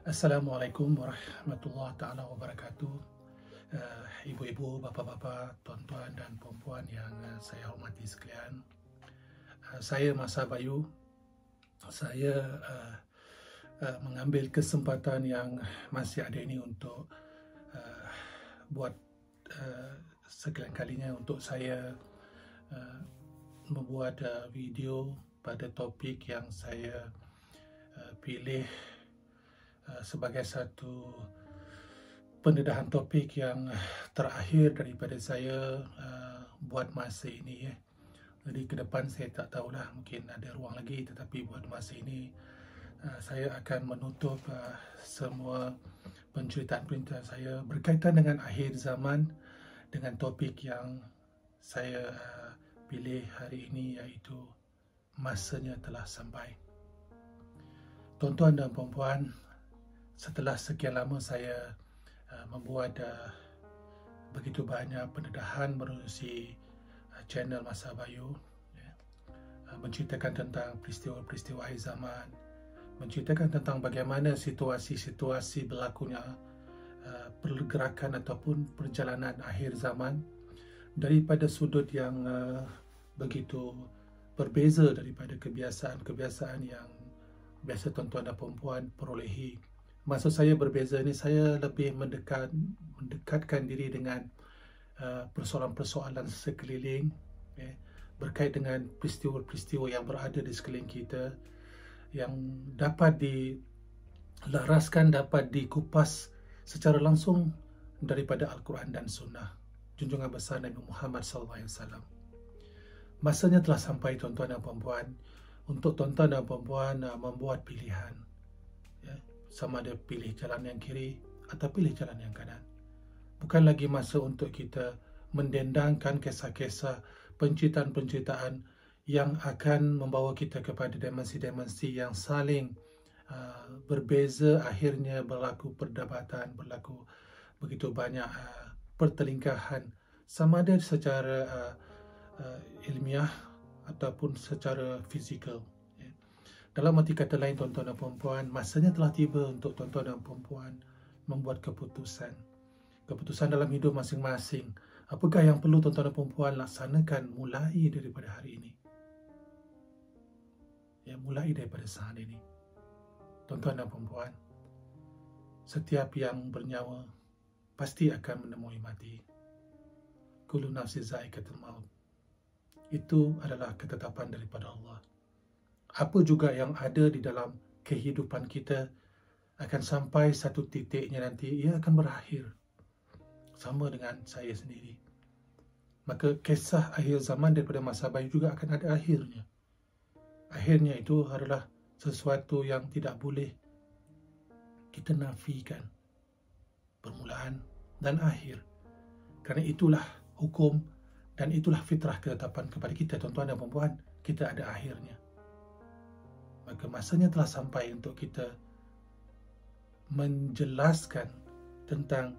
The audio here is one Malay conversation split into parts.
Assalamualaikum warahmatullahi taala wabarakatuh. Ibu-ibu, bapa-bapa, tuan-tuan dan puan-puan yang saya hormati sekalian. Saya Masa Bayu. Saya mengambil kesempatan yang masih ada ini untuk buat sekalian kalinya untuk saya membuat video pada topik yang saya pilih sebagai satu pendedahan topik yang terakhir daripada saya buat masa ini ya. Jadi ke depan saya tak tahulah, mungkin ada ruang lagi, tetapi buat masa ini saya akan menutup semua penceritaan-penceritaan saya berkaitan dengan akhir zaman dengan topik yang saya pilih hari ini, iaitu masanya telah sampai. Tuan-tuan dan puan-puan, setelah sekian lama saya membuat begitu banyak pendedahan melalui channel Masa Bayu, menceritakan tentang peristiwa-peristiwa akhir zaman, menceritakan tentang bagaimana situasi-situasi berlakunya pergerakan ataupun perjalanan akhir zaman daripada sudut yang begitu berbeza daripada kebiasaan-kebiasaan yang biasa tuan-tuan dan puan-puan perolehi. Maksud saya berbeza ni, saya lebih mendekatkan diri dengan persoalan-persoalan sekeliling, berkait dengan peristiwa-peristiwa yang berada di sekeliling kita, yang dapat dilaraskan, dapat dikupas secara langsung daripada Al-Quran dan Sunnah junjungan besar Nabi Muhammad SAW. Masanya telah sampai, tuan-tuan dan puan-puan, untuk tuan-tuan dan puan-puan membuat pilihan, sama ada pilih jalan yang kiri atau pilih jalan yang kanan. Bukan lagi masa untuk kita mendendangkan kisah-kisah penceritaan-penceritaan yang akan membawa kita kepada dimensi-dimensi yang saling berbeza, akhirnya berlaku perdebatan, berlaku begitu banyak pertelingkahan, sama ada secara ilmiah ataupun secara fizikal. Dalam arti kata lain, tuan-tuan dan puan-puan, masanya telah tiba untuk tuan-tuan dan puan-puan membuat keputusan. Keputusan dalam hidup masing-masing. Apakah yang perlu tuan-tuan dan puan-puan laksanakan mulai daripada hari ini? Mulai daripada saat ini. Tuan-tuan dan puan-puan, setiap yang bernyawa pasti akan menemui mati. Kullu nafsin za'iqatul maut. Itu adalah ketetapan daripada Allah. Apa juga yang ada di dalam kehidupan kita akan sampai satu titiknya nanti ia akan berakhir. Sama dengan saya sendiri. Maka kisah akhir zaman daripada Masa Bayu juga akan ada akhirnya. Akhirnya itu adalah sesuatu yang tidak boleh kita nafikan. Permulaan dan akhir. Kerana itulah hukum dan itulah fitrah ketetapan kepada kita, tuan-tuan dan puan-puan. Kita ada akhirnya. Maka masanya telah sampai untuk kita menjelaskan tentang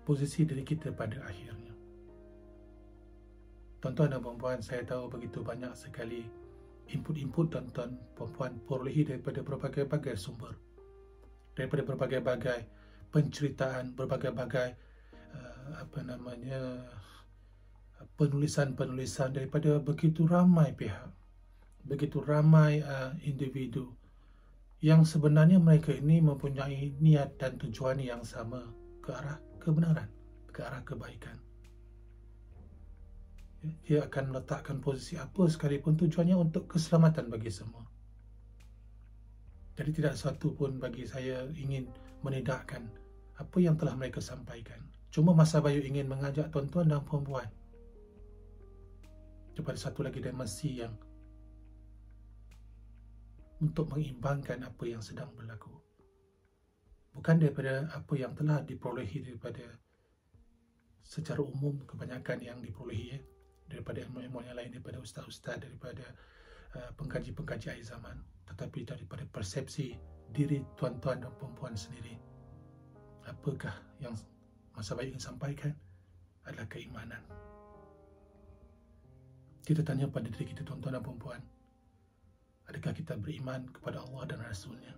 posisi diri kita pada akhirnya. Tuan-tuan dan puan-puan, saya tahu begitu banyak sekali input-input tuan-tuan puan-puan perolehi daripada berbagai-bagai sumber, daripada berbagai-bagai penceritaan, berbagai-bagai penulisan-penulisan daripada begitu ramai pihak, begitu ramai individu yang sebenarnya mereka ini mempunyai niat dan tujuan yang sama ke arah kebenaran, ke arah kebaikan. Dia akan meletakkan posisi apa sekalipun tujuannya untuk keselamatan bagi semua. Jadi tidak satu pun bagi saya ingin menidakkan apa yang telah mereka sampaikan. Cuma Masa Bayu ingin mengajak tuan-tuan dan puan-puan kepada satu lagi dimensi yang untuk mengimbangkan apa yang sedang berlaku. Bukan daripada apa yang telah diperolehi daripada secara umum, kebanyakan yang diperolehi daripada ilmu-ilmu yang lain, daripada ustaz-ustaz, daripada pengkaji-pengkaji akhir zaman, tetapi daripada persepsi diri tuan-tuan dan puan-puan sendiri. Apakah yang Masa Bayu ingin sampaikan adalah keimanan. Kita tanya pada diri kita, tuan-tuan dan puan-puan, adakah kita beriman kepada Allah dan Rasul-Nya?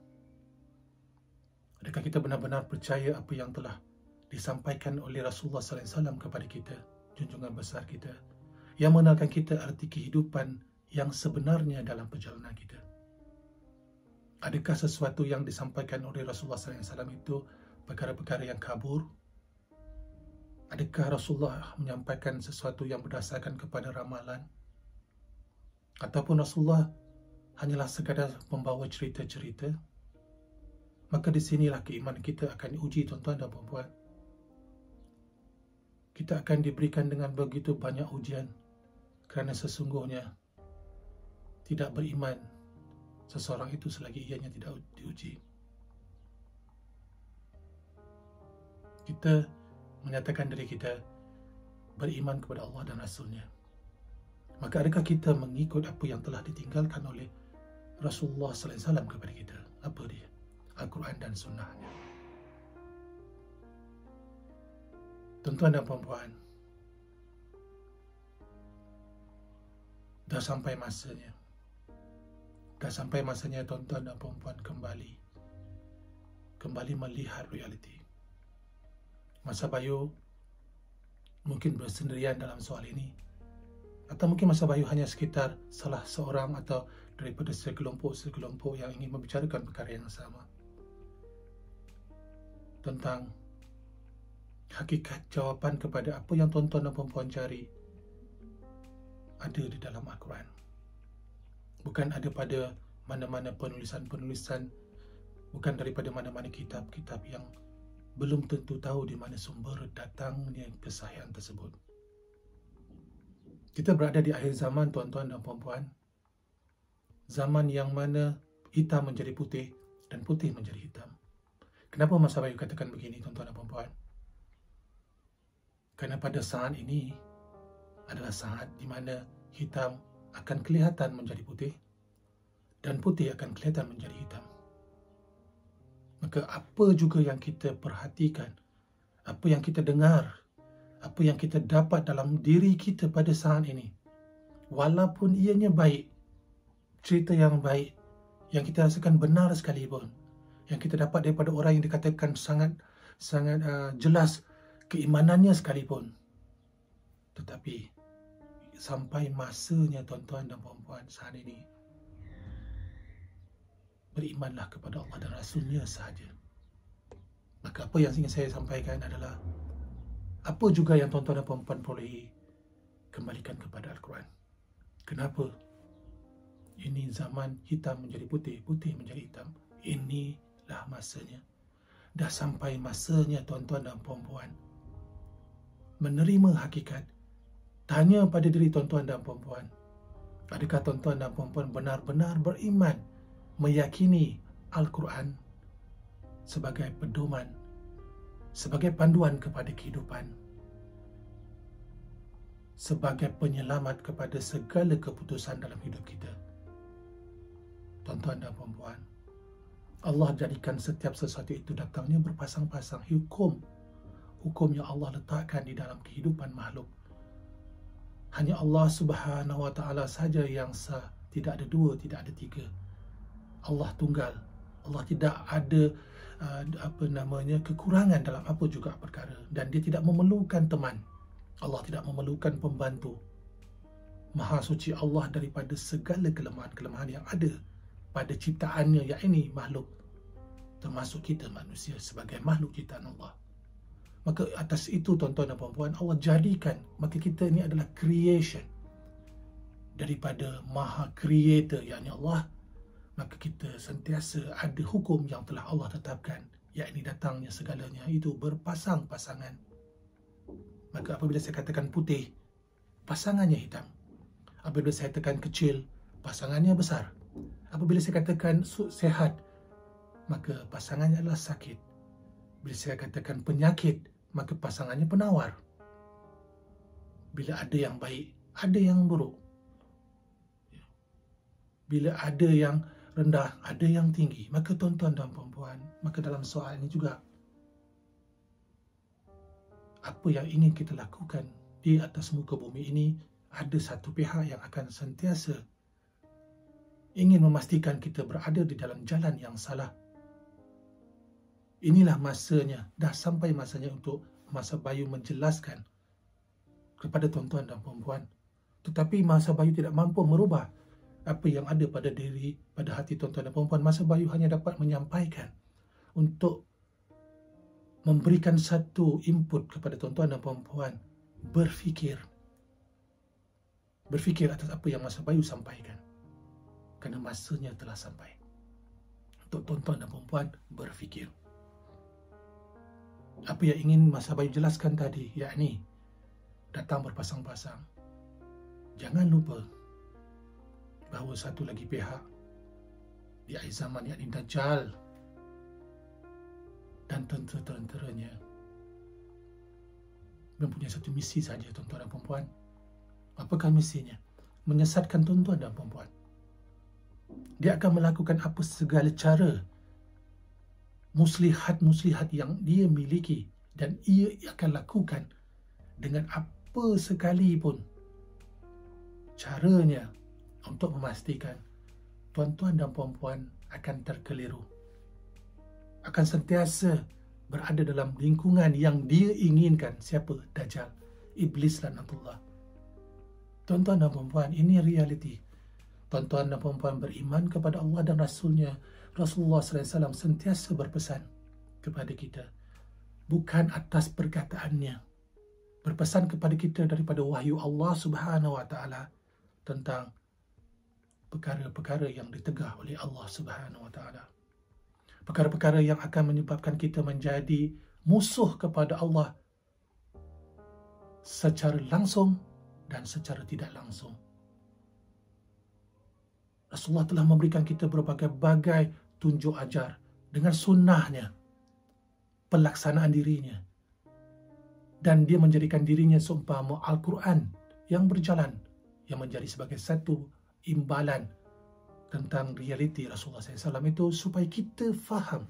dan kita benar-benar percaya apa yang telah disampaikan oleh Rasulullah sallallahu alaihi wasallam kepada kita, junjungan besar kita, yang mengenalkan kita arti kehidupan yang sebenarnya dalam perjalanan kita. Adakah sesuatu yang disampaikan oleh Rasulullah sallallahu alaihi wasallam itu perkara-perkara yang kabur? Adakah Rasulullah menyampaikan sesuatu yang berdasarkan kepada ramalan? Ataupun Rasulullah hanyalah sekadar membawa cerita-cerita? Maka di sinilah keimanan kita akan diuji, tuan-tuan dan puan-puan. Kita akan diberikan dengan begitu banyak ujian kerana sesungguhnya tidak beriman seseorang itu selagi ianya tidak diuji. Kita menyatakan diri kita beriman kepada Allah dan Rasul-Nya. Maka adakah kita mengikut apa yang telah ditinggalkan oleh Rasulullah sallallahu alaihi wasallam kepada kita? Apa dia? Al-Quran dan Sunnahnya. Tuan-tuan dan puan-puan, dah sampai masanya. Dah sampai masanya tuan-tuan dan puan-puan kembali melihat realiti. Masa Bayu mungkin bersendirian dalam soal ini, atau mungkin Masa Bayu hanya sekitar salah seorang atau daripada sekelompok yang ingin membicarakan perkara yang sama tentang hakikat jawapan kepada apa yang tuan-tuan dan puan-puan cari ada di dalam Al-Quran. Bukan ada pada mana-mana penulisan-penulisan, bukan daripada mana-mana kitab-kitab yang belum tentu tahu di mana sumber datangnya kesahihan tersebut. Kita berada di akhir zaman, tuan-tuan dan puan-puan. Zaman yang mana hitam menjadi putih dan putih menjadi hitam. Kenapa Masa Bayu katakan begini, tuan-tuan dan puan-puan? Kerana pada saat ini adalah saat di mana hitam akan kelihatan menjadi putih dan putih akan kelihatan menjadi hitam. Maka apa juga yang kita perhatikan, apa yang kita dengar, apa yang kita dapat dalam diri kita pada saat ini, walaupun ianya baik, cerita yang baik, yang kita rasakan benar sekalipun, yang kita dapat daripada orang yang dikatakan sangat jelas keimanannya sekalipun, tetapi sampai masanya tuan-tuan dan puan-puan saat ini, berimanlah kepada Allah dan Rasul-Nya sahaja. Maka apa yang ingin saya sampaikan adalah apa juga yang tuan-tuan dan puan-puan perolehi, kembalikan kepada Al-Quran. Kenapa? Ini zaman hitam menjadi putih, putih menjadi hitam. Inilah masanya. Dah sampai masanya tuan-tuan dan puan-puan menerima hakikat. Tanya pada diri tuan-tuan dan puan-puan, adakah tuan-tuan dan puan-puan benar-benar beriman, meyakini Al-Quran sebagai pedoman, sebagai panduan kepada kehidupan, sebagai penyelamat kepada segala keputusan dalam hidup kita? Tuan-tuan dan puan-puan, Allah jadikan setiap sesuatu itu datangnya berpasang-pasang. Hukum yang Allah letakkan di dalam kehidupan makhluk, hanya Allah Subhanahu wa Ta'ala saja yang sah. Tidak ada dua, tidak ada tiga. Allah tunggal. Allah tidak ada kekurangan dalam apa juga perkara, dan dia tidak memerlukan teman. Allah tidak memerlukan pembantu. Maha suci Allah daripada segala kelemahan-kelemahan yang ada pada ciptaannya, yakni makhluk, termasuk kita manusia sebagai makhluk ciptaan Allah. Maka atas itu tuan-tuan dan puan-puan, Allah jadikan, maka kita ini adalah creation daripada Maha Creator, yakni Allah. Maka kita sentiasa ada hukum yang telah Allah tetapkan, yakni datangnya segalanya itu berpasang-pasangan. Maka apabila saya katakan putih, pasangannya hitam. Apabila saya katakan kecil, pasangannya besar. Apabila saya katakan sehat, maka pasangannya adalah sakit. Bila saya katakan penyakit, maka pasangannya penawar. Bila ada yang baik, ada yang buruk. Bila ada yang rendah, ada yang tinggi. Maka tuan-tuan dan puan-puan, maka dalam soal ini juga, apa yang ingin kita lakukan di atas muka bumi ini, ada satu pihak yang akan sentiasa ingin memastikan kita berada di dalam jalan yang salah. Inilah masanya, dah sampai masanya untuk Masa Bayu menjelaskan kepada tuan-tuan dan puan-puan. Tetapi Masa Bayu tidak mampu merubah apa yang ada pada hati tuan-tuan dan puan-puan. Masa Bayu hanya dapat menyampaikan untuk memberikan satu input kepada tuan-tuan dan puan-puan. Berfikir atas apa yang Masa Bayu sampaikan. Kerana masanya telah sampai untuk tuan-tuan dan puan-puan berfikir. Apa yang ingin Masa Bayu jelaskan tadi, yakni datang berpasang-pasang. Jangan lupa bahawa satu lagi pihak di akhir zaman, yakni Dajjal dan tentera-tenteranya mempunyai satu misi saja, tuan-tuan dan puan-puan. Apakah misinya? Menyesatkan tuan-tuan dan puan-puan. Dia akan melakukan apa segala cara, muslihat-muslihat yang dia miliki, dan ia akan lakukan dengan apa sekalipun caranya untuk memastikan tuan-tuan dan puan-puan akan terkeliru, akan sentiasa berada dalam lingkungan yang dia inginkan. Siapa? Dajjal, Iblis laknatullah. Tuan-tuan dan puan-puan, ini realiti. Tuan-tuan dan puan-puan beriman kepada Allah dan Rasulnya. Rasulullah SAW sentiasa berpesan kepada kita, bukan atas perkataannya, berpesan kepada kita daripada wahyu Allah Subhanahu Wa Taala tentang perkara-perkara yang ditegah oleh Allah Subhanahu Wa Taala, perkara-perkara yang akan menyebabkan kita menjadi musuh kepada Allah secara langsung dan secara tidak langsung. Rasulullah telah memberikan kita berbagai-bagai tunjuk ajar dengan sunnahnya, pelaksanaan dirinya, dan dia menjadikan dirinya seumpama Al-Quran yang berjalan, yang menjadi sebagai satu imbalan tentang realiti Rasulullah SAW itu, supaya kita faham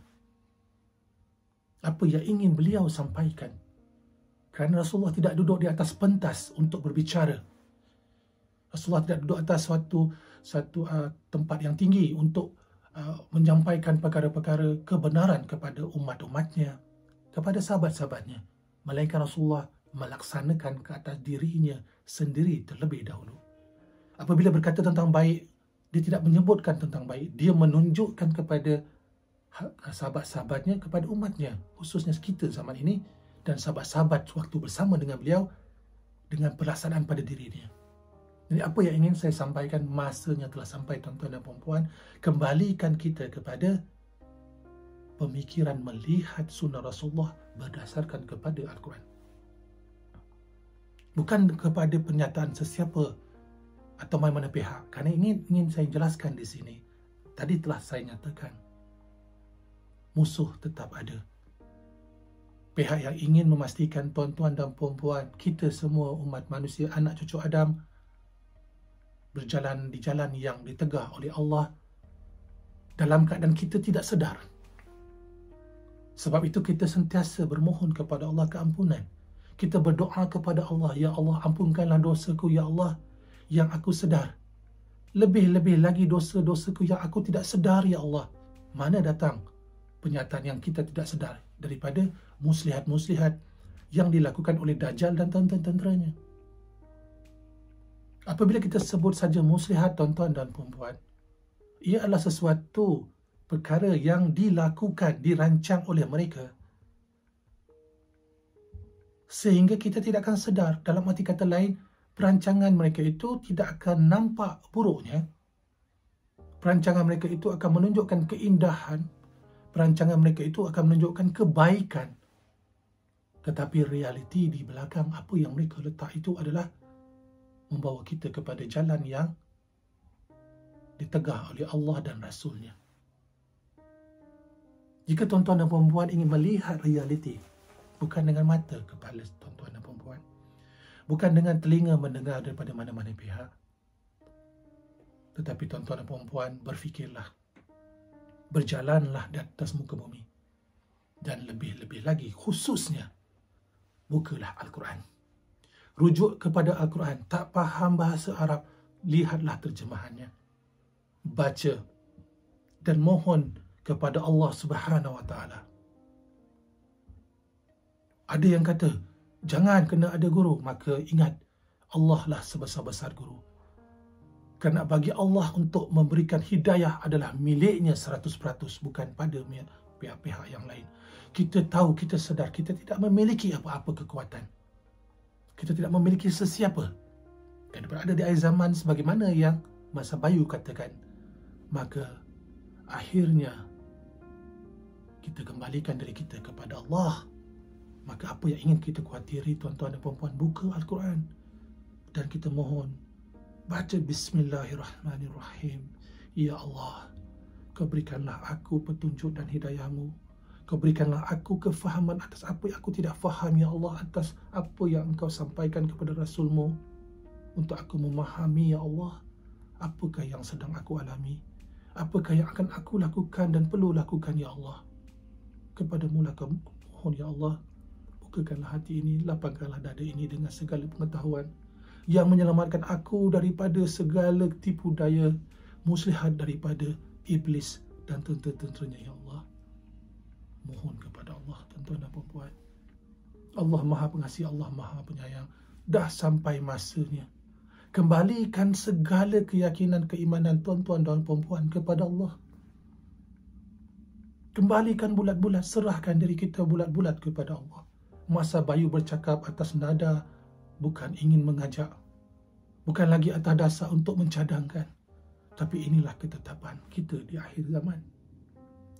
apa yang ingin beliau sampaikan. Kerana Rasulullah tidak duduk di atas pentas untuk berbicara. Rasulullah tidak duduk atas satu tempat yang tinggi untuk menyampaikan perkara-perkara kebenaran kepada umat-umatnya, kepada sahabat-sahabatnya. Melainkan Rasulullah melaksanakan ke atas dirinya sendiri terlebih dahulu. Apabila berkata tentang baik, dia tidak menyebutkan tentang baik. Dia menunjukkan kepada sahabat-sahabatnya, kepada umatnya, khususnya kita zaman ini, dan sahabat-sahabat waktu bersama dengan beliau, dengan pelaksanaan pada dirinya. Jadi apa yang ingin saya sampaikan, masanya telah sampai, tuan-tuan dan puan-puan. Kembalikan kita kepada pemikiran melihat sunnah Rasulullah berdasarkan kepada Al-Quran. Bukan kepada pernyataan sesiapa atau mana-mana pihak. Kerana ingin saya jelaskan di sini, tadi telah saya nyatakan, musuh tetap ada. Pihak yang ingin memastikan tuan-tuan dan puan-puan, kita semua umat manusia, anak cucu Adam, berjalan di jalan yang ditegah oleh Allah dalam keadaan kita tidak sedar. Sebab itu kita sentiasa bermohon kepada Allah keampunan. Kita berdoa kepada Allah, ya Allah, ampunkanlah dosaku, ya Allah, yang aku sedar. Lebih-lebih lagi dosa-dosaku yang aku tidak sedar, ya Allah. Mana datang penyataan yang kita tidak sedar daripada muslihat-muslihat yang dilakukan oleh Dajjal dan tentera-tenteranya. Apabila kita sebut saja muslihat, tuan-tuan dan puan-puan, ia adalah sesuatu perkara yang dilakukan, dirancang oleh mereka, sehingga kita tidak akan sedar. Dalam arti kata lain, perancangan mereka itu tidak akan nampak buruknya. Perancangan mereka itu akan menunjukkan keindahan. Perancangan mereka itu akan menunjukkan kebaikan. Tetapi realiti di belakang apa yang mereka letak itu adalah membawa kita kepada jalan yang ditegah oleh Allah dan Rasulnya. Jika tuan-tuan dan puan-puan ingin melihat realiti, bukan dengan mata kepala tuan-tuan dan puan-puan, bukan dengan telinga mendengar daripada mana-mana pihak, tetapi tuan-tuan dan puan-puan berfikirlah, berjalanlah di atas muka bumi, dan lebih-lebih lagi khususnya bukalah Al-Quran. Rujuk kepada Al-Quran. Tak faham bahasa Arab, lihatlah terjemahannya, baca dan mohon kepada Allah Subhanahu Wa Taala Ada yang kata, jangan kena ada guru. Maka ingat, Allah lah sebesar-besar guru. Kerana bagi Allah untuk memberikan hidayah adalah miliknya 100%, bukan pada pihak-pihak yang lain. Kita tahu, kita sedar, kita tidak memiliki apa-apa kekuatan. Kita tidak memiliki sesiapa. Dan berada di akhir zaman sebagaimana yang Masa Bayu katakan, maka akhirnya kita kembalikan diri kita kepada Allah. Maka apa yang ingin kita khawatiri, tuan-tuan dan puan-puan, buka Al-Quran dan kita mohon, baca Bismillahirrahmanirrahim. Ya Allah, Kau berikanlah aku petunjuk dan hidayahmu. Kau berikanlah aku kefahaman atas apa yang aku tidak faham, Ya Allah, atas apa yang Engkau sampaikan kepada Rasulmu, untuk aku memahami, Ya Allah, apakah yang sedang aku alami, apakah yang akan aku lakukan dan perlu lakukan, Ya Allah. Kepadamu lah kau mohon, Ya Allah, bukakanlah hati ini, lapangkanlah dada ini dengan segala pengetahuan yang menyelamatkan aku daripada segala tipu daya muslihat daripada iblis dan tentera-tenteranya, Ya Allah. Mohon kepada Allah, tuan-tuan dan puan-puan. Allah Maha Pengasih, Allah Maha Penyayang. Dah sampai masanya. Kembalikan segala keyakinan, keimanan tuan-tuan dan puan-puan kepada Allah. Kembalikan bulat-bulat, serahkan diri kita bulat-bulat kepada Allah. Masa Bayu bercakap atas nada bukan ingin mengajak, bukan lagi atas dasar untuk mencadangkan, tapi inilah ketetapan kita di akhir zaman.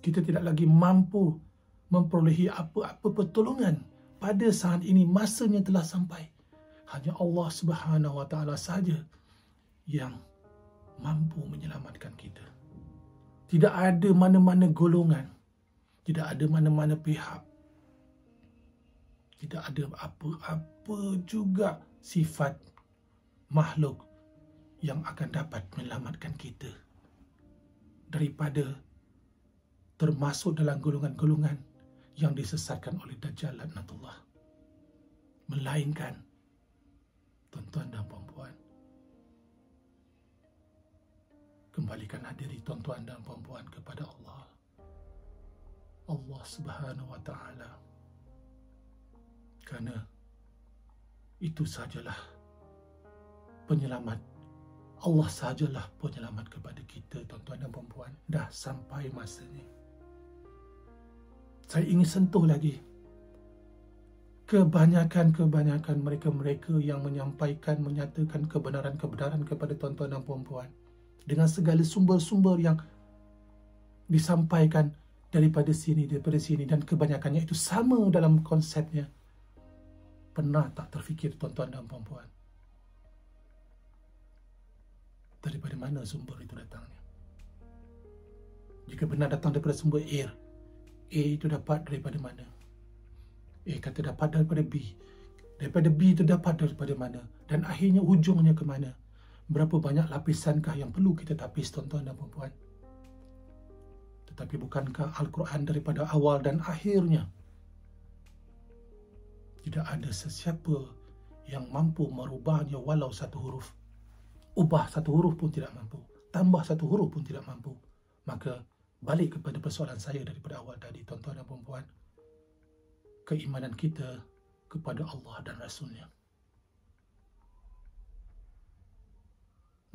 Kita tidak lagi mampu memperolehi apa-apa pertolongan pada saat ini. Masanya telah sampai. Hanya Allah Subhanahu Wa Taala saja yang mampu menyelamatkan kita. Tidak ada mana-mana golongan, tidak ada mana-mana pihak, tidak ada apa-apa juga sifat makhluk yang akan dapat menyelamatkan kita daripada termasuk dalam golongan-golongan yang disesatkan oleh Dajjal laknatullah. Melainkan, tuan-tuan dan puan-puan, kembalikanlah diri tuan-tuan dan puan-puan kepada Allah. Allah Subhanahu Wa Taala. Kerana itu sajalah penyelamat. Allah sajalah penyelamat kepada kita, tuan-tuan dan puan-puan. Dah sampai masanya. Saya ingin sentuh lagi kebanyakan mereka-mereka yang menyampaikan, menyatakan kebenaran-kebenaran kepada tuan-tuan dan puan-puan dengan segala sumber-sumber yang disampaikan daripada sini, dan kebanyakannya itu sama dalam konsepnya. Pernah tak terfikir, tuan-tuan dan puan-puan, daripada mana sumber itu datangnya? Jika benar datang daripada sumber A itu dapat daripada mana? A kata dapat daripada B. Daripada B itu dapat daripada mana? Dan akhirnya hujungnya ke mana? Berapa banyak lapisankah yang perlu kita tapis, tuan-tuan dan puan-puan? Tetapi bukankah Al-Quran daripada awal dan akhirnya tidak ada sesiapa yang mampu merubahnya walau satu huruf? Ubah satu huruf pun tidak mampu, tambah satu huruf pun tidak mampu. Maka balik kepada persoalan saya daripada awal tadi, tuan-tuan dan puan-puan, keimanan kita kepada Allah dan Rasulnya.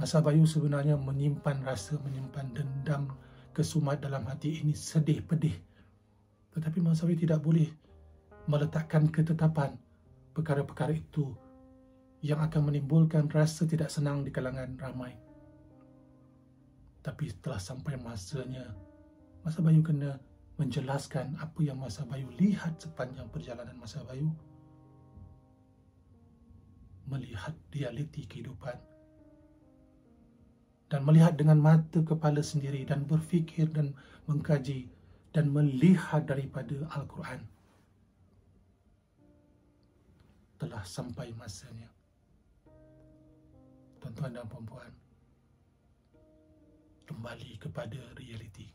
Masa Bayu sebenarnya menyimpan rasa, menyimpan dendam, kesumat dalam hati ini, sedih, pedih. Tetapi Masa Bayu tidak boleh meletakkan ketetapan perkara-perkara itu yang akan menimbulkan rasa tidak senang di kalangan ramai. Tapi setelah sampai masanya, Masa Bayu kena menjelaskan apa yang Masa Bayu lihat sepanjang perjalanan Masa Bayu melihat realiti kehidupan dan melihat dengan mata kepala sendiri dan berfikir dan mengkaji dan melihat daripada Al-Quran. Telah sampai masanya, tuan-tuan dan puan-puan, kembali kepada realiti.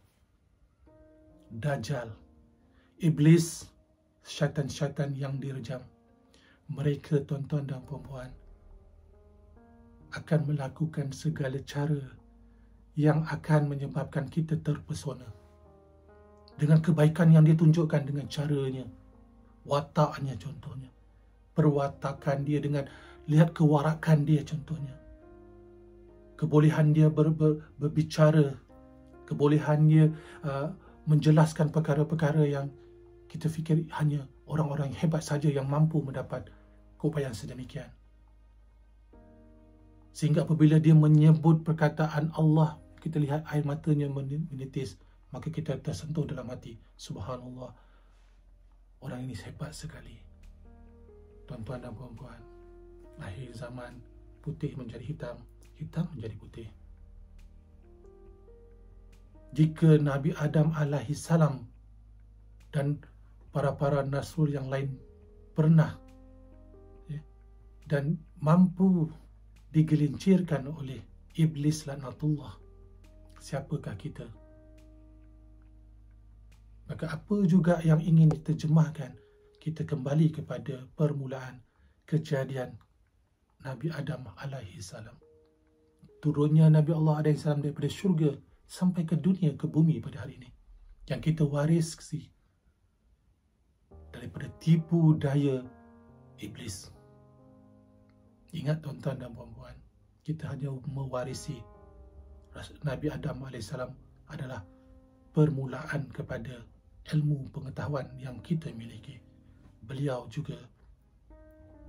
Dajjal, iblis, syaitan-syaitan yang direjam, mereka, tuan-tuan dan puan-puan, akan melakukan segala cara yang akan menyebabkan kita terpesona dengan kebaikan yang dia tunjukkan dengan caranya. wataknya contohnya, perwatakan dia dengan lihat kewarakan dia contohnya, kebolehan dia berbicara, kebolehan dia menjelaskan perkara-perkara yang kita fikir hanya orang-orang yang hebat saja yang mampu mendapat keupayaan sedemikian. Sehingga apabila dia menyebut perkataan Allah, kita lihat air matanya menitis, maka kita tersentuh dalam hati. Subhanallah, orang ini hebat sekali. Tuan-tuan dan puan-puan, akhir zaman, putih menjadi hitam, hitam menjadi putih. Jika Nabi Adam alaihi salam dan para rasul yang lain pernah dan mampu digelincirkan oleh iblis laknatullah, siapakah kita? Maka apa juga yang ingin diterjemahkan, kita kembali kepada permulaan kejadian Nabi Adam alaihi salam. Turunnya Nabi Allah alaihi salam daripada syurga sampai ke dunia, ke bumi pada hari ini, yang kita warisi daripada tipu daya iblis. Ingat tuan-tuan dan puan-puan, kita hanya mewarisi Nabi Adam AS adalah permulaan kepada ilmu pengetahuan yang kita miliki. Beliau juga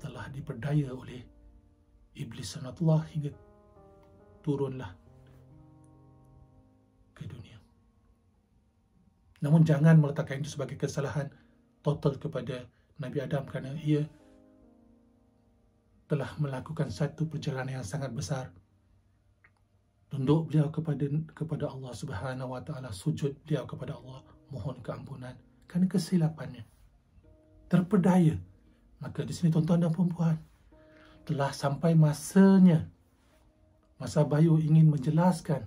telah diperdaya oleh iblis sanatullah hingga turunlah ke dunia. Namun jangan meletakkan itu sebagai kesalahan total kepada Nabi Adam, kerana ia telah melakukan satu perjalanan yang sangat besar. Tunduk beliau kepada Allah Subhanahu wa taala, sujud beliau kepada Allah, mohon keampunan kerana kesilapannya. Terpedaya. Maka di sini tuan-tuan dan puan-puan, telah sampai masanya, masa Bayu ingin menjelaskan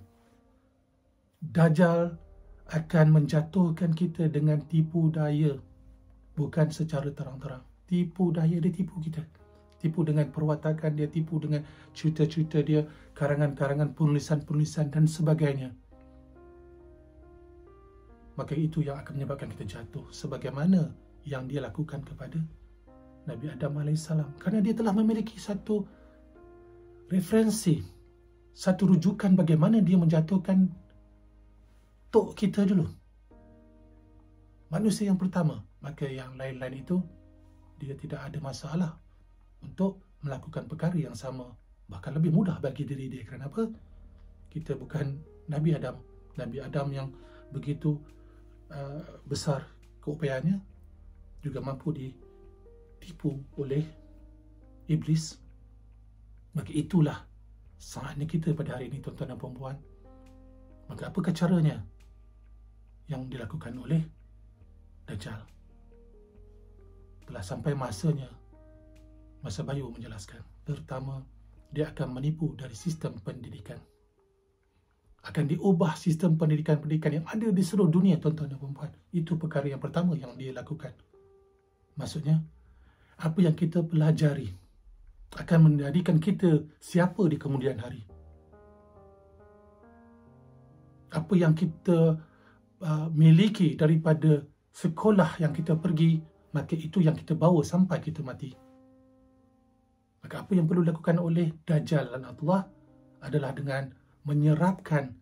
Dajjal akan menjatuhkan kita dengan tipu daya, bukan secara terang-terang. Tipu daya, dia tipu kita. Tipu dengan perwatakan dia, tipu dengan cerita-cerita dia, karangan-karangan, penulisan-penulisan dan sebagainya. Maka itu yang akan menyebabkan kita jatuh, sebagaimana yang dia lakukan kepada Nabi Adam AS. Kerana dia telah memiliki satu referensi, satu rujukan bagaimana dia menjatuhkan tok kita dulu, manusia yang pertama. Maka yang lain-lain itu dia tidak ada masalah untuk melakukan perkara yang sama, bahkan lebih mudah bagi diri dia. Kerana apa? Kita bukan Nabi Adam. Nabi Adam yang begitu besar keupayaannya juga mampu ditipu oleh iblis. Maka itulah saatnya kita pada hari ini, tuan-tuan dan puan-puan. Maka apakah caranya yang dilakukan oleh Dajjal? Telah sampai masanya, masa Bayu menjelaskan. Pertama, dia akan menipu dari sistem pendidikan. Akan diubah sistem pendidikan yang ada di seluruh dunia, tuan-tuan dan puan-puan. Itu perkara yang pertama yang dia lakukan. Maksudnya, apa yang kita pelajari akan menjadikan kita siapa di kemudian hari. Apa yang kita miliki daripada sekolah yang kita pergi, maka itu yang kita bawa sampai kita mati. Maka apa yang perlu dilakukan oleh Dajjal laknatullah adalah dengan menyerapkan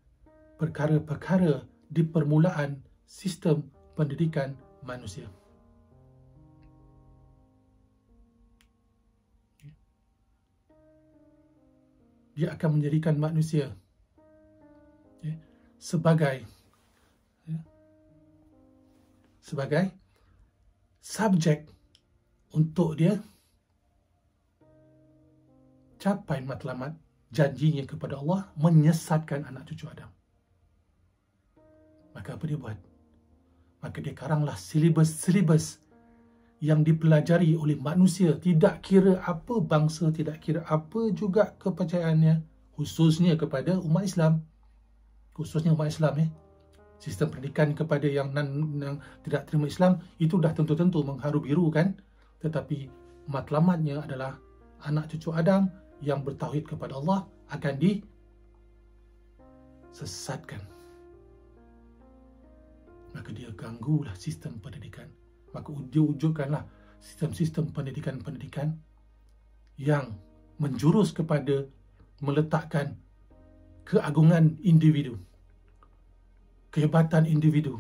perkara-perkara di permulaan sistem pendidikan manusia. Dia akan menjadikan manusia sebagai subjek untuk dia capai matlamat janjinya kepada Allah, menyesatkan anak cucu Adam. Maka apa dia buat? Maka dia karanglah silibus yang dipelajari oleh manusia, tidak kira apa bangsa, tidak kira apa juga kepercayaannya, khususnya kepada umat Islam. Khususnya umat Islam. Sistem pendidikan kepada yang tidak terima Islam, itu dah tentu-tentu mengharu biru kan. Tetapi matlamatnya adalah anak cucu Adam yang bertauhid kepada Allah akan disesatkan. Maka dia ganggulah sistem pendidikan. Maka dia wujudkanlah sistem-sistem pendidikan-pendidikan yang menjurus kepada meletakkan keagungan individu, kehebatan individu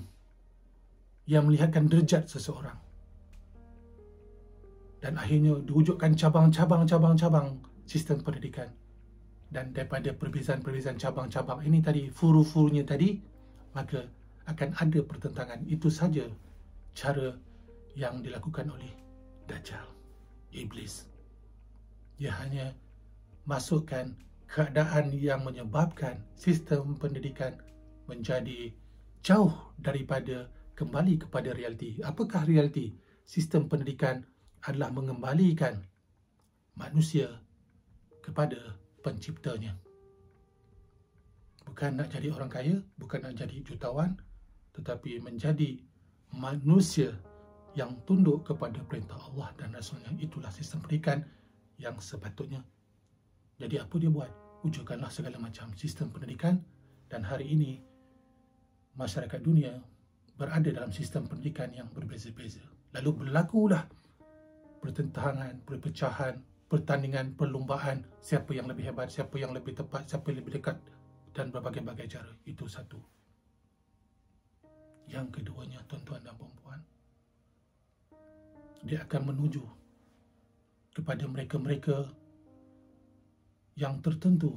yang melihatkan derajat seseorang. Dan akhirnya diwujudkan cabang-cabang sistem pendidikan. Dan daripada perbezaan-perbezaan cabang-cabang ini tadi, furu-furunya tadi, maka akan ada pertentangan. Itu saja cara yang dilakukan oleh Dajjal, Iblis. Dia hanya masukkan keadaan yang menyebabkan sistem pendidikan menjadi jauh daripada kembali kepada realiti. Apakah realiti? Sistem pendidikan adalah mengembalikan manusia kepada penciptanya. Bukan nak jadi orang kaya, bukan nak jadi jutawan, tetapi menjadi manusia yang tunduk kepada perintah Allah dan Rasulnya. Itulah sistem pendidikan yang sepatutnya. Jadi apa dia buat? Wujudkanlah segala macam sistem pendidikan, dan hari ini masyarakat dunia berada dalam sistem pendidikan yang berbeza-beza. Lalu berlakulah pertentangan, perpecahan, pertandingan, perlumbaan, siapa yang lebih hebat, siapa yang lebih tepat, siapa yang lebih dekat, dan berbagai-bagai cara. Itu satu. Yang keduanya, tuan-tuan dan puan-puan, dia akan menuju kepada mereka-mereka yang tertentu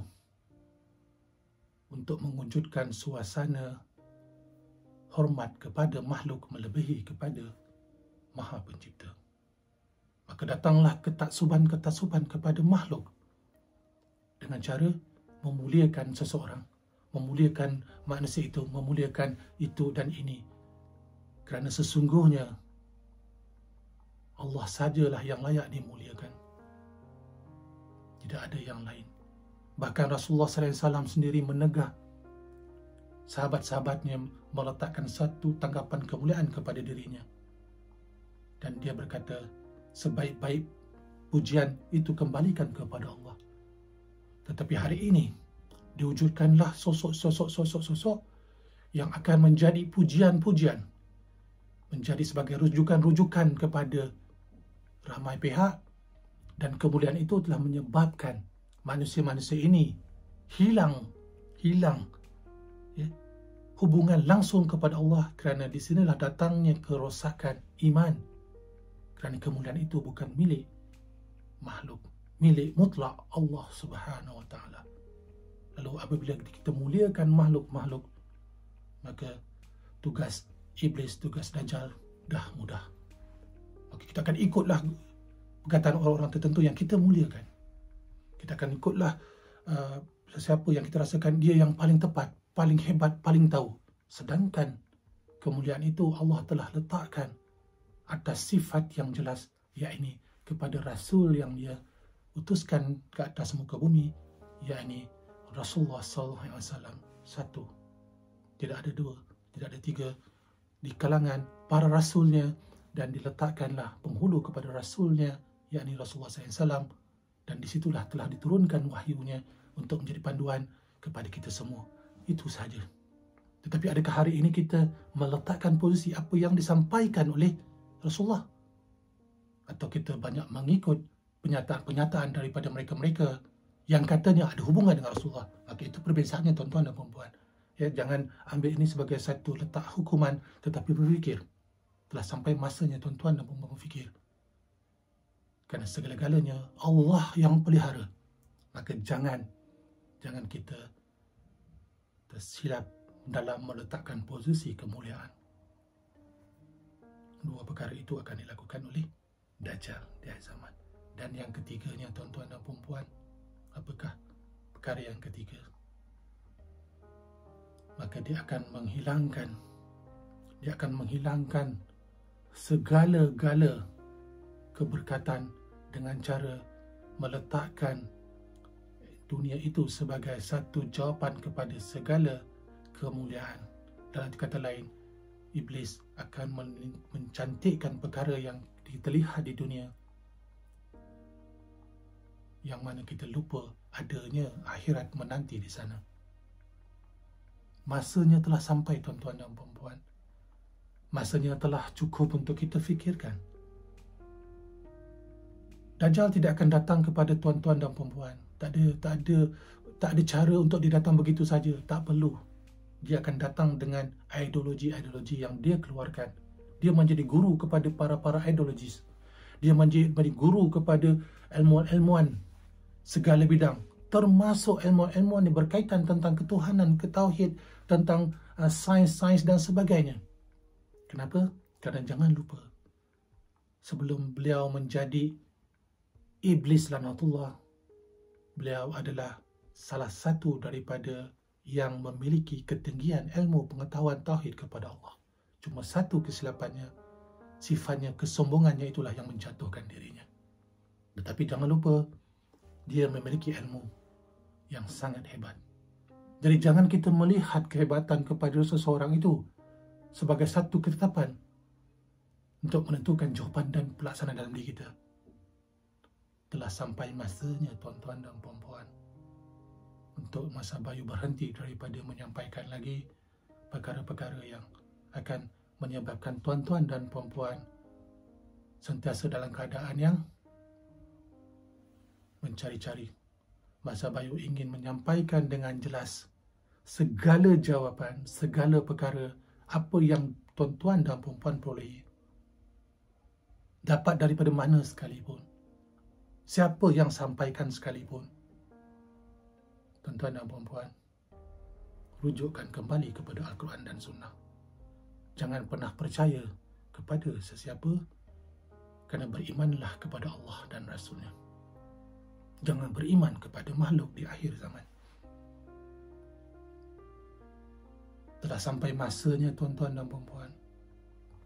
untuk mewujudkan suasana hormat kepada makhluk melebihi kepada Maha Pencipta. Maka datanglah ketaksuban kepada makhluk dengan cara memuliakan seseorang, memuliakan manusia itu, memuliakan itu dan ini. Kerana sesungguhnya Allah sajalah yang layak dimuliakan. Tidak ada yang lain. Bahkan Rasulullah SAW sendiri menegah sahabat-sahabatnya meletakkan satu tanggapan kemuliaan kepada dirinya. Dan dia berkata, sebaik-baik pujian itu kembalikan kepada Allah. Tetapi hari ini diwujudkanlah sosok yang akan menjadi pujian-pujian, menjadi sebagai rujukan-rujukan kepada ramai pihak, dan kemuliaan itu telah menyebabkan manusia-manusia ini hilang hubungan langsung kepada Allah, kerana di sinilah datangnya kerosakan iman. Kerana kemuliaan itu bukan milik makhluk, milik mutlak Allah Subhanahu wa taala. Lalu apabila kita muliakan makhluk-makhluk, maka tugas iblis, tugas Dajjal dah mudah. Maka kita akan ikutlah perkataan orang-orang tertentu yang kita muliakan. Kita akan ikutlah sesiapa yang kita rasakan dia yang paling tepat, paling hebat, paling tahu. Sedangkan kemuliaan itu Allah telah letakkan atas sifat yang jelas, yakni kepada Rasul yang dia utuskan ke atas muka bumi, yakni Rasulullah SAW. Satu, tidak ada dua, tidak ada tiga, di kalangan para Rasulnya, dan diletakkanlah penghulu kepada Rasulnya, yakni Rasulullah SAW, dan disitulah telah diturunkan wahyunya untuk menjadi panduan kepada kita semua. Itu sahaja. Tetapi adakah hari ini kita meletakkan posisi apa yang disampaikan oleh Rasulullah? Atau kita banyak mengikut pernyataan-pernyataan daripada mereka-mereka yang katanya ada hubungan dengan Rasulullah? Maka itu perbezaannya, tuan-tuan dan puan-puan. Ya, jangan ambil ini sebagai satu letak hukuman, tetapi berfikir. Telah sampai masanya tuan-tuan dan puan-puan berfikir. Kerana segala-galanya Allah yang pelihara. Maka jangan kita tersilap dalam meletakkan posisi kemuliaan. Dua perkara itu akan dilakukan oleh Dajjal di akhir zaman. Dan yang ketiganya, tuan-tuan dan puan-puan, apakah perkara yang ketiga? Maka dia akan menghilangkan segala-gala keberkatan dengan cara meletakkan dunia itu sebagai satu jawapan kepada segala kemuliaan. Dalam kata lain, Iblis akan mencantikkan perkara yang terlihat di dunia, yang mana kita lupa adanya akhirat menanti di sana. Masanya telah sampai, tuan-tuan dan puan-puan. Masanya telah cukup untuk kita fikirkan. Dajjal tidak akan datang kepada tuan-tuan dan perempuan. Tak ada cara untuk dia datang begitu saja. Tak perlu. Dia akan datang dengan ideologi-ideologi yang dia keluarkan. Dia menjadi guru kepada para ideologis. Dia menjadi guru kepada ilmuwan-ilmuwan segala bidang, termasuk ilmuwan-ilmuwan yang berkaitan tentang ketuhanan, ketauhid, tentang sains-sains dan sebagainya. Kenapa? Kerana jangan lupa, sebelum beliau menjadi iblis laknatullah, beliau adalah salah satu daripada yang memiliki ketinggian ilmu pengetahuan tauhid kepada Allah. Cuma satu kesilapannya, sifatnya, kesombongannya itulah yang menjatuhkan dirinya. Tetapi jangan lupa, dia memiliki ilmu yang sangat hebat. Jadi jangan kita melihat kehebatan kepada seseorang itu sebagai satu ketetapan untuk menentukan jawapan dan pelaksanaan dalam diri kita. Telah sampai masanya, tuan-tuan dan puan-puan, untuk Masa Bayu berhenti daripada menyampaikan lagi perkara-perkara yang akan menyebabkan tuan-tuan dan puan-puan sentiasa dalam keadaan yang mencari-cari. Masa Bayu ingin menyampaikan dengan jelas segala jawapan, segala perkara, apa yang tuan-tuan dan puan-puan perolehi, dapat daripada mana sekalipun, siapa yang sampaikan sekalipun. Tuan-tuan dan puan-puan, rujukkan kembali kepada Al-Quran dan Sunnah. Jangan pernah percaya kepada sesiapa, kerana berimanlah kepada Allah dan Rasulnya. Jangan beriman kepada makhluk di akhir zaman. Telah sampai masanya, tuan-tuan dan puan-puan,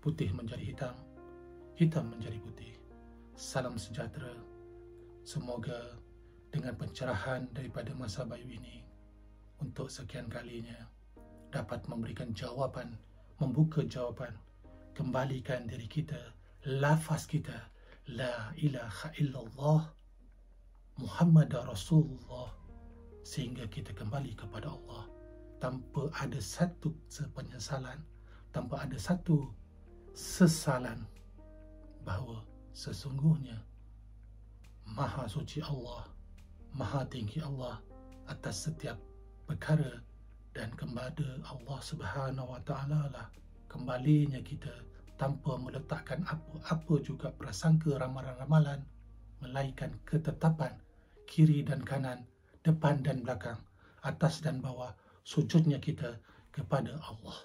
putih menjadi hitam, hitam menjadi putih. Salam sejahtera. Semoga dengan pencerahan daripada Masa Bayu ini, untuk sekian kalinya, dapat memberikan jawapan, membuka jawapan, kembalikan diri kita, lafaz kita, La ilaha illallah Muhammad Rasulullah, sehingga kita kembali kepada Allah tanpa ada satu penyesalan, tanpa ada satu sesalan, bahawa sesungguhnya Maha Suci Allah, Maha Tinggi Allah atas setiap perkara, dan kepada Allah Subhanahu Wa Taala lah kembalinya kita, tanpa meletakkan apa-apa juga prasangka, ramalan-ramalan, melainkan ketetapan kiri dan kanan, depan dan belakang, atas dan bawah, sujudnya kita kepada Allah.